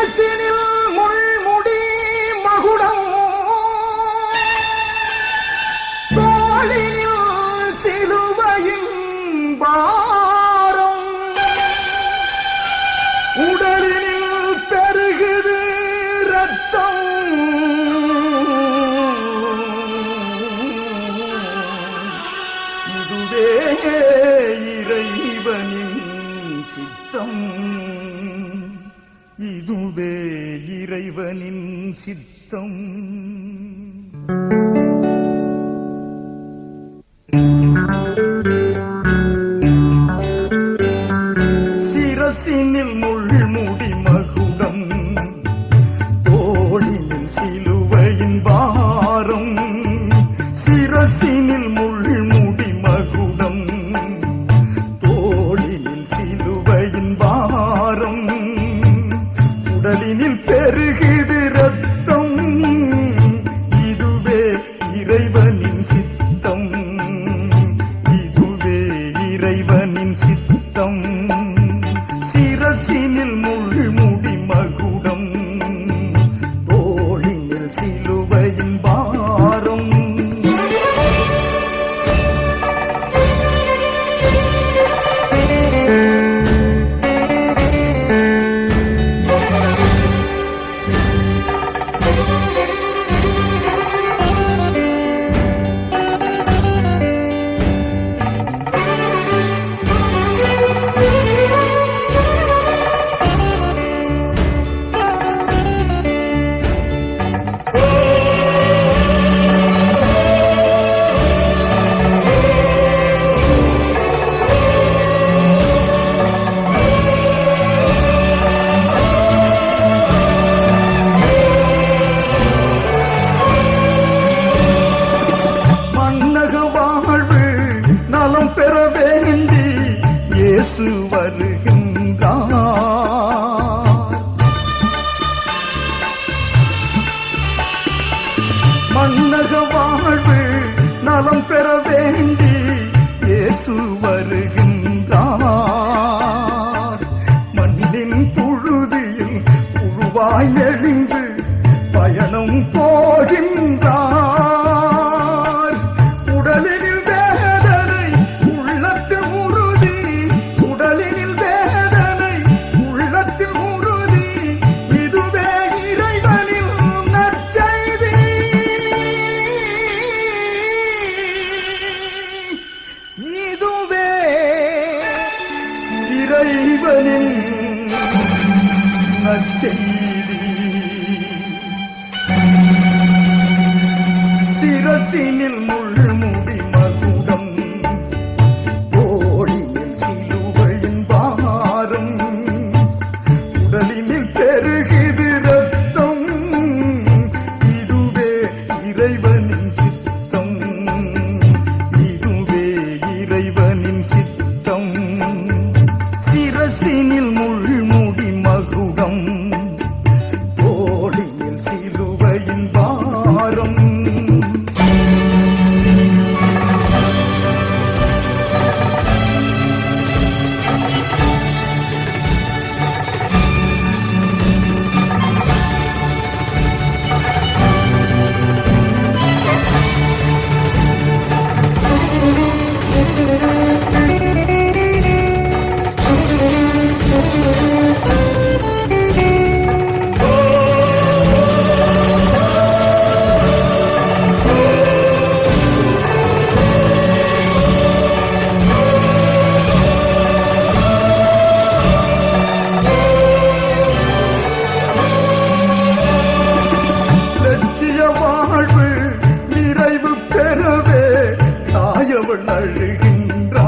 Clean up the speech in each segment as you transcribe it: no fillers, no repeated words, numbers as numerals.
சிரசினில் முள்முடி மகுடம் தோளினில் சிலுவையின் பாரம் உடலினில் பெருகுது ரத்தம் இதுவே இறைவனின் சித்தம் இதுவே இறைவனின் சித்தம் சிரசினில் முள்முடி மகுடம் தோளினில் சிலுவையின் பாரம் சிரசினில் முள்முடி மகுடம் தோளினில் சிலுவையின் பாரம் உடலினில் பெருகுது ரத்தம் இதுவே இறைவனின் சித்தம் இதுவே இறைவனின் சித்தம் சிரசினில் முள்முடி மகுடம் தோளினில் சிலுவையின் பாரம் பெற வேண்டி இயேசு வருகின்றார் மன்னக வாழ்வு நலம் பெற வேண்டி இயேசு வருகின்றார் மண்ணின் புழுதியில் புழுவாய் நெளிந்து பயணம் போகின்றார் உடலினில் இறைவனின் நற்செய்தி சிரசினில் முள்முடி மகுடம் தோளினில் சிலுவையின் பாரம் உடலினில் பெருகுது ரத்தம் இதுவே இறைவனின் சித்தம் இதுவே இறைவனின் சித்தம் சிரசினில் முள்முடி மகுடம் தோளினில் சிலுவையின் பாரம்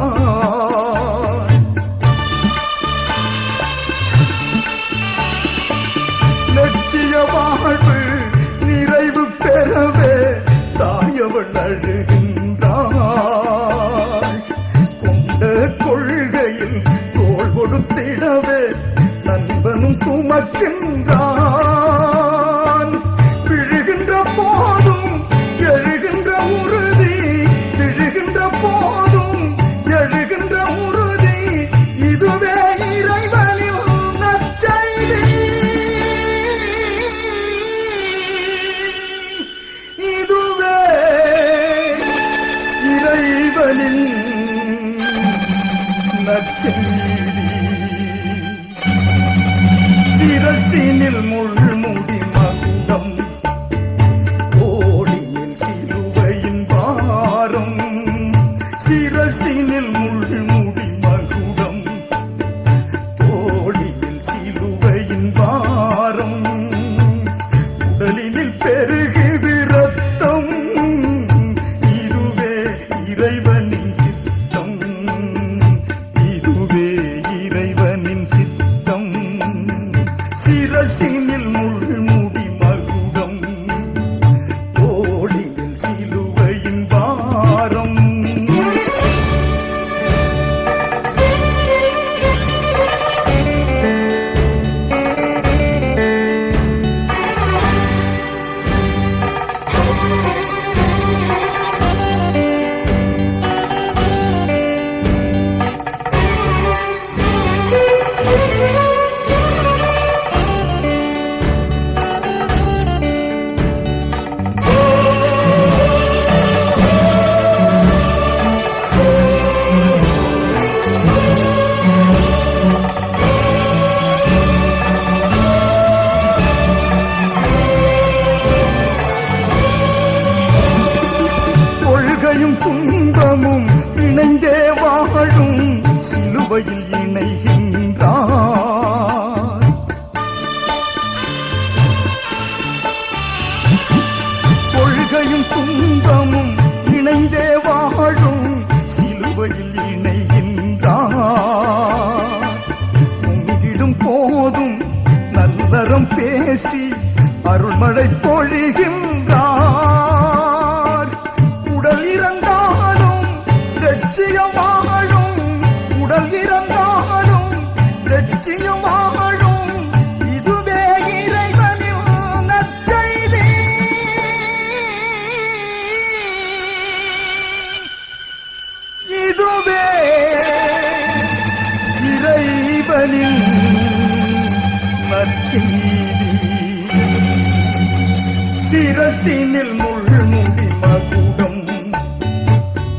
அழுகின்றான் லட்சிய வாழ்வு நிறைவு பெறவே தாயவள் அழுகின்றாள் கொண்ட கொள்கையில் தோள் கொடுத்திடவே நண்பனும் சுமக்கின்றான் விழுகின்ற போதும் எழுகின்ற உறுதி விழுகின்ற போதும் எழுகின்ற உறுதி இதுவே இறைவனின் நற்செய்தி சிரசினில் முள்முடி மகுடம் தோளினில் சிலுவையின் பாரம் சிரசினில் முள்முடி மகுடம் தோளினில் சிலுவையின் பாரம் உடலினில் பெருகுது ரத்தம் இதுவே இறைவனின் சித்தம் இதுவே இறைவனின் சித்தம் சிரசினில் முள்முடி மகுடம் தோளினில் சிலுவையின் பாரம் கொள்கையும் துன்பமும் இணைந்தே வாழும் சிலுவையில் இணைகின்றார் கொள்கையும் துன்பமும் இணைந்தே வாழும் சிலுவையில் இணைகின்றார் பொங்கிடும் போதும் நல்லறம் பேசி அருள்மழை பொழிகின்றார் உடல் இறந்தாலும் லட்சியம் வாழும் உடல் இறந்தாலும் லட்சியம் வாழும் இதுவே இறைவனின் நற்செய்தி இதுவே இறைவனின் நற்செய்தி சிரசினில் முள்முடி மகுடம்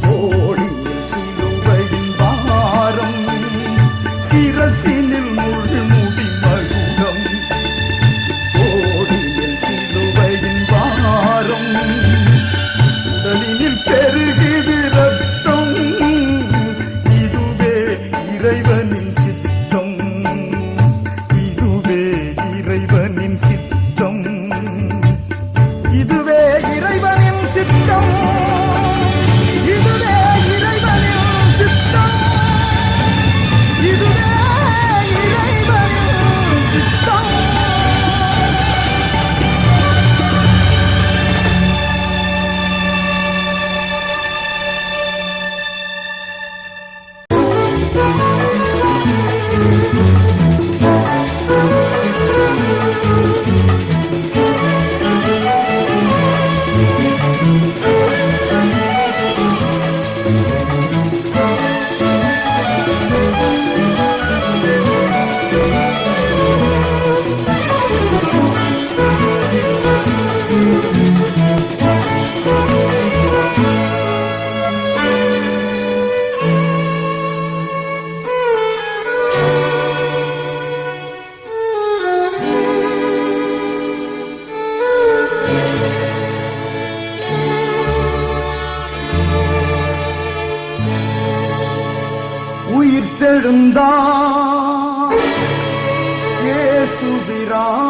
தோளினில் சிலுவையின் பாரம் சிரசினில் முள்முடி மகுடம் தோளினில் சிலுவையின் பாரம் உடலினில் பெருகுது ரத்தம் இதுவே இறைவனின் சித்தம் இதுவே இறைவனின் சித்தம் இதுவே இறைவனின் சித்தம் இதுவே இறைவனின் சித்தம் இதுவே இறைவனின் சித்தம் உயிர்த்தெழுந்தார் இயேசுபிரான்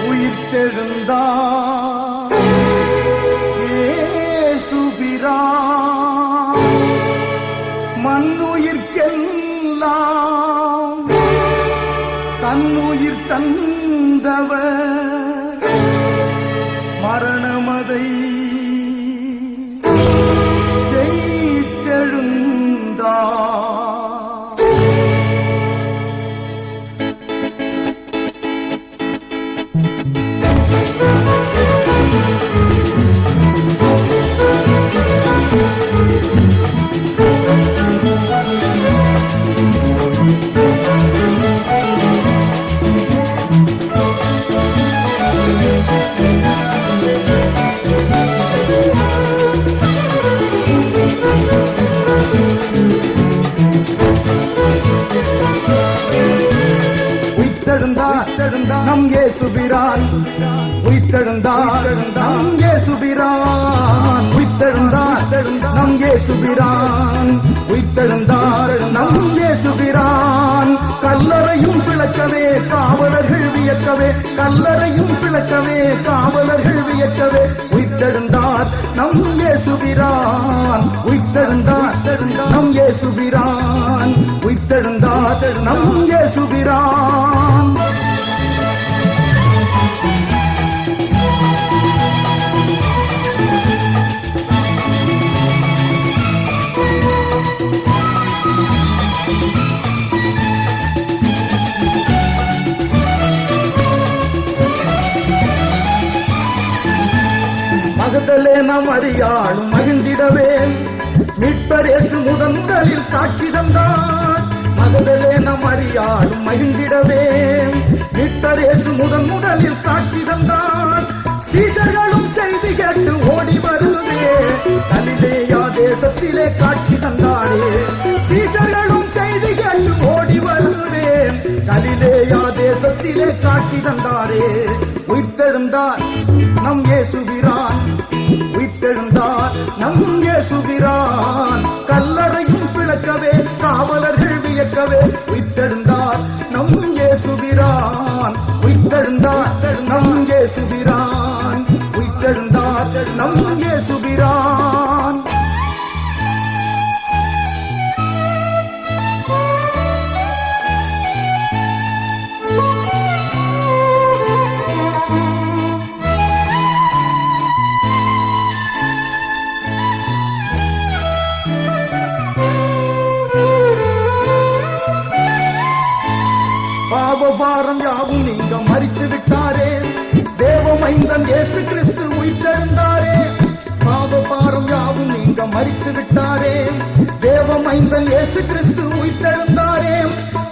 உயிர்த்தெழுந்தார் இயேசுபிரான் மண்ணுயிர்க்கெல்லாம் தன்னுயிர் தந்தவர் மரணமதை உயிர்த்தெழுந்தார் நம் இயேசுபிரான் உயிர்த்தெழுந்தார் நம் இயேசுபிரான் உயிர்த்தெழுந்தார் நம் இயேசுபிரான் உயிர்த்தெழுந்தார் நம் இயேசுபிரான் கல்லறையும் பிளக்கவே காவலர்கள் வியக்கவே கல்லறையும் பிளக்கவே காவலர்கள் வியக்கவே உயிர்த்தெழுந்தார் நம் இயேசுபிரான் உயிர்த்தெழுந்தார் நம் இயேசுபிரான் உயிர்த்தெழுந்தார் நம் இயேசுபிரான் மகதலேனா மரியாளும் மகிழ்ந்திடவே மீட்பர் இயேசு முதலில் காட்சி தந்தார் மகதலேனா மரியாளும் மகிழ்ந்திடவே மீட்பர் இயேசு முதலில் காட்சி தந்தார் சீஷர்களும் செய்தி கேட்டு ஓடி வருவே கலிலேயா தேசத்திலே காட்சி தந்தாரே சீஷர்களும் செய்தி கேட்டு ஓடி வருவே கலிலேயா தேசத்திலே காட்சி தந்தாரே உயிர்த்தெழுந்தார் நம் இயேசுபிரான் உயிர்த்தெழுந்தார் நம் இயேசுபிரான் கல்லறையும் பிளக்கவே காவலர்கள் வியக்கவே உயிர்த்தெழுந்தார் நம் இயேசுபிரான் உயிர்த்தெழுந்தார் நம் இயேசுபிரான் உயிர்த்தெழுந்தார் நம் இயேசுபிரான் பாவபாரம் யாவும் நீங்க மரித்து விட்டாரே தேவமைந்தன் இயேசு கிறிஸ்து உயிர்த்தெழுந்தாரே பாவபாரம் யாவும் நீங்க மரித்து விட்டாரே தேவமைந்தன் இயேசு கிறிஸ்து உயிர்த்தெழுந்தாரே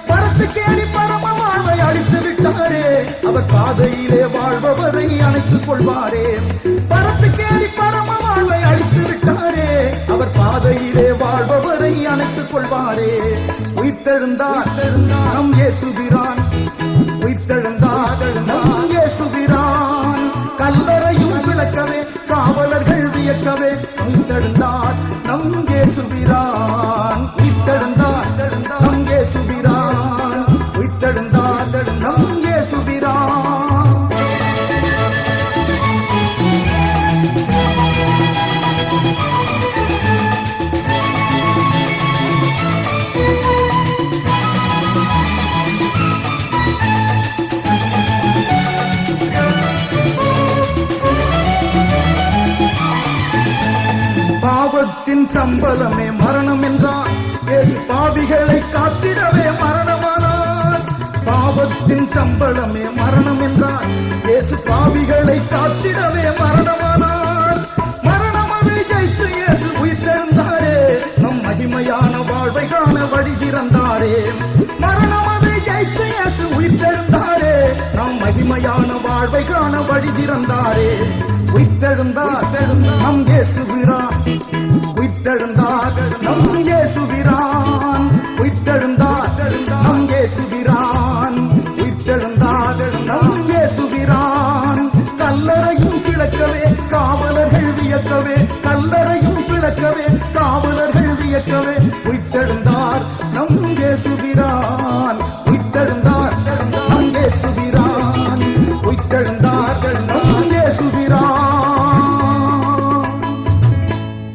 பரத்துக்கேணி பரம வாழ்வை அளித்து விட்டாரே அவர் பாதையிலே வாழ்பவரை அணைத்துக் கொள்வாரே பரத்துக்கேணி பரம வாழ்வை அளித்து விட்டாரே அவர் பாதையிலே வாழ்பவரை அணைத்துக் கொள்வாரே உயிர்த்தெழுந்தார் நம் இயேசுபிரான் உயிர்த்தெழுந்தார் நம் இயேசுபிரான் கல்லறையும் விளக்கவே காவலர்கள் வியக்கவே உயிர்த்தெழுந்தார் நம் இயேசுபிரான் உயிர்த்தெழுந்தார் நம் இயேசுபிரான் உயிர்த்தெழுந்தார் நம் இயேசுபிரான் பாவத்தின் சம்பளமே மரணம் என்றார் இயேசு பாவிகளை காத்திடவே மரணமானார் பாவத்தின் சம்பளமே மரணம் என்றார் இயேசு பாவிகளை காத்திடவே மரணமானார் மரணம் அதை ஜெயித்து இயேசு உயிர்த்தெழுந்தாரே நம் மகிமையான வாழ்வை காண வழி திறந்தாரே மரணம் அதை ஜெயித்து இயேசு உயிர்த்தெழுந்தாரே நம் மகிமையான வாழ்வை காண வழி திறந்தாரே உயிர்த்தெழுந்தார் நம் இயேசுபிரான்